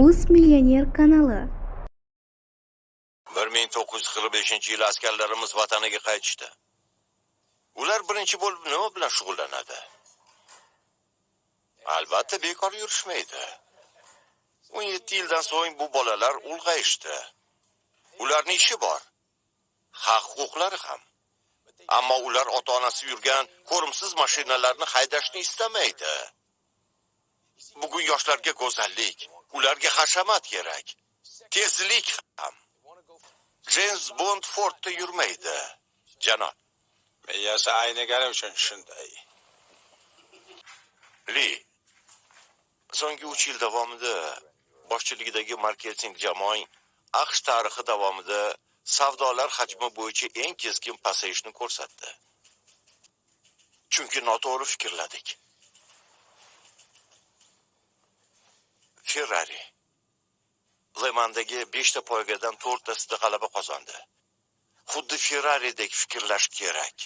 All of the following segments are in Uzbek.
O'zmillioner kanali. 1945-yil askarlarimiz vataniga qaytishdi. Ular birinchi bo'lib nima bilan shug'ullanadi? Albatta bekor yurishmaydi. 17 yildan so'ng bu bolalar ulg'ayishdi. Ularning ishi bor. Haq-huquqlari ham. Ammo ular ota-onasi yurgan ko'rimsiz mashinalarni haydashni istamaydi. Bugun yoshlarga go'zallik, ularga hashamat kerak. Tezlik ham. James Bond Fordda yurmaydi, janob. Miyasi aynigani uchun shunday. Li, so'nggi 3 yil davomida boshchiligidagi marketing jamoang AQSh tarixi davomida savdolar hajmi bo'yicha eng keskin pasayishni ko'rsatdi. Chunki noto'g'ri fikrladik. Ferrari Le Mans'dagi 5 ta poygadan 4 tasida g'alaba qozondi. Xuddi Ferrari'dek fikrlash kerak.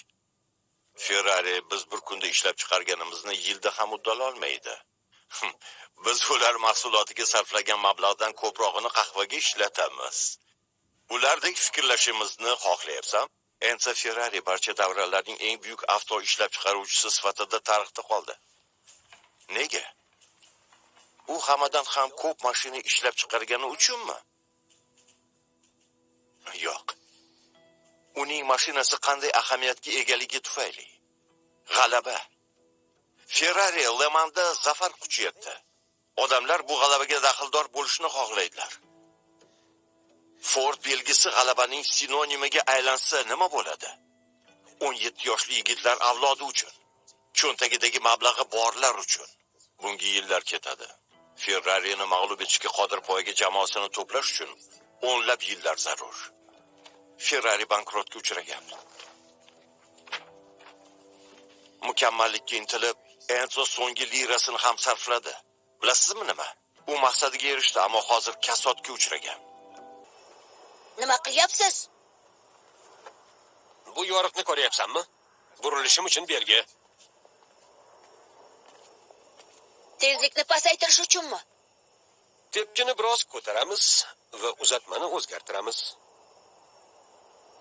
Ferrari biz bir kunda ishlab chiqarganimizni yilda ham uddalolmaydi. Biz ular mahsulotiga sarflagan mablag'dan ko'prog'ini qahvaga ishlatamiz. Ulardek fikrlashimizni xohlayapsan? Enzo Ferrari barcha davrlarning eng buyuk avto ishlab chiqaruvchisi sifatida tarixda qoldi. Nega? U hammadan ham ko'p mashina ishlab chiqargani uchunmi? Yo'q. Uning mashinasi qanday ahamiyatga egaligi tufayli. G'alaba. Ferrari Le Mans'da zafar quchyapti. Odamlar bu g'alabaga daxldor bo'lishni xohlaydilar. Ford belgisi g'alabaning sinonimiga aylansa nima bo'ladi? 17 yoshli yigitlar avlodi uchun, cho'ntagidagi mablag'i borlar uchun. Bunga yillar ketadi. Ferrari'ni mag'lub etishga qodir poyga jamoasini to'plash uchun o'nlab yillar zarur. Ferrari bankrotga uchragan. Mukammallikka intilib, Enzo so'nggi lirasini ham sarfladi. Bilasizmi nima? U maqsadiga erishdi, ammo hozir kasodga uchragan. Nima qilyapsiz? Bu yoriqni ko'ryapsanmi? Burilishim uchun belgi. Tezlikni pasaytirish uchunmi? Tepkini biroz ko'taramiz va uzatmani o'zgartiramiz.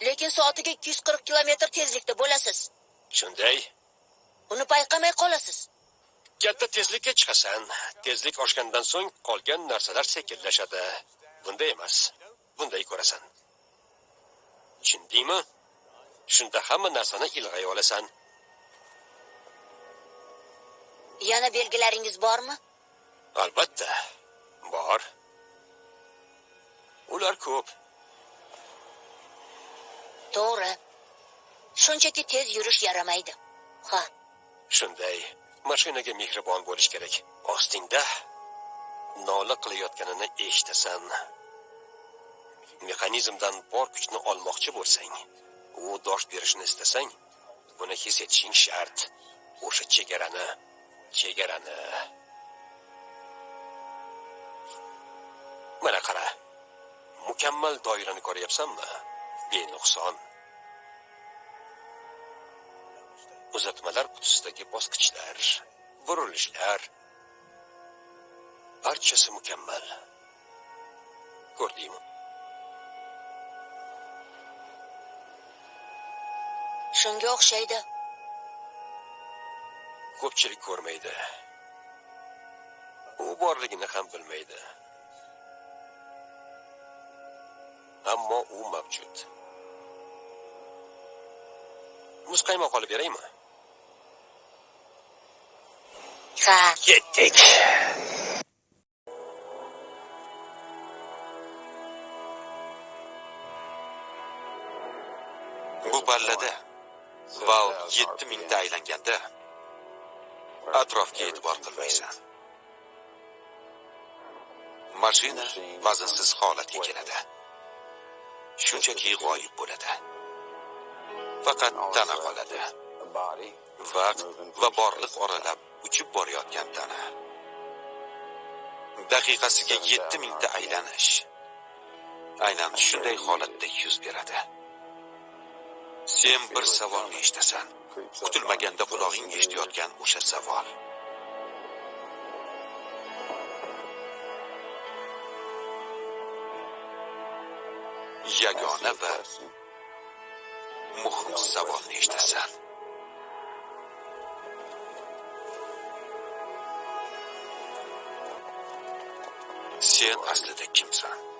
Lekin soatiga 240 kilometr tezlikda bo'lasiz. Shunday. Uni payqamay qolasiz. Katta tezlikka chiqasan. Tezlik oshgandan so'ng qolgan narsalar sekinlashadi. Bunday emas. Bunday ko'rasan. Tushundingmi? Shunda hamma narsani ilg'ay olasan. Yana belgilaringiz bormi? Albatta, bor. Ular ko'p. To'g'ri. Shunchaki tez yurish yaramaydi. Ha. Shunday. Mashinaga mehribon bo'lish kerak. Ostingda nola qilayotganini eshitasan. Mexanizmdan bor kuchni olmoqchi bo'lsang, u dosh berishni istasang, buni his etishing shart. O'sha chegarani. Mana qara. Mukammal doirani ko'ryapsanmi? Benuqson. Uzatmalar qutisidagi bosqichlar, burilishlar, barchasi mukammal. Ko'rdingmi? Shunga o'xshaydi. Ko'pchilik ko'rmaydi. U borligini ham bilmaydi. Ammo u mavjud. Muzqaymoq olib beraymi? Ha. Ketdik. Bu ballada val 7000 ta aylanganda atrofga e'tibor qilmaysan. Mashina vaznsiz holatga keladi. Shunchaki g'oyib bo'ladi. Faqat tana qoladi. Vaqt va borliq oralab uchib borayotgan tana. Daqiqasiga 7000 ta aylanish. Aynan shunday holatda yuz beradi. Sen bir savolni eshitasan. Kutilmaganda qulog'ing eshitayotgan o'sha savol. yagona va muhim savolni eshitasan. Sen aslida kimsan?